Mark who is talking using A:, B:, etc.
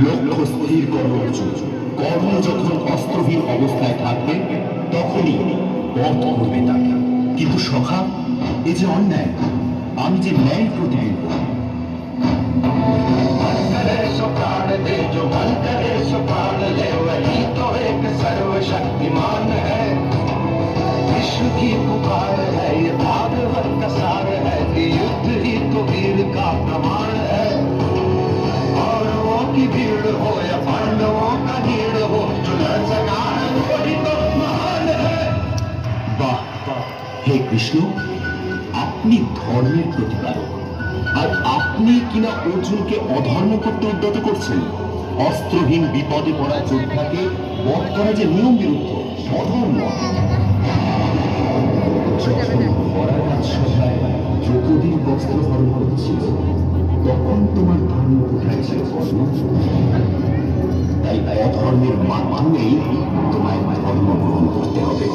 A: লক্ষ্য স্থির করো অর্জুন। কর্ণ যখন অস্ত্রহীন অবস্থায় থাকবে তখনই বধ করবে তাকে। কিন্তু সখা, এ যে অন্যায়, আমি যে ন্যায় প্রতিবিম্ব।
B: सर्वशक्तिमान है, विश्व की पुकार है, ये भागवत का सार है कि युद्ध ही तो वीर का प्रमाण है। कौरवों की भीड़ हो या पांडवों का नीड़ हो, जो लड़ सका है वही तो महान है।
A: বাহ, হে কৃষ্ণ, আপনি ধর্মের প্রতিপালক, আর আপনি কিনা অর্জুনকে অধর্ম করতে উদ্যত করছেন। অস্ত্রহীন বিপদে পড়া যোদ্ধাকে বধ করা যে নিয়ম বিরুদ্ধ, অধর্ম। যখন ভরা রাজসভায় দ্রৌপদীর বস্ত্র হরণ করছিল, তখন তোমার ধর্ম কোথায় ছিল কর্ণ? তাই অধর্মের মাধ্যমেই তোমায় ধর্ম গ্রহণ করতে হবে।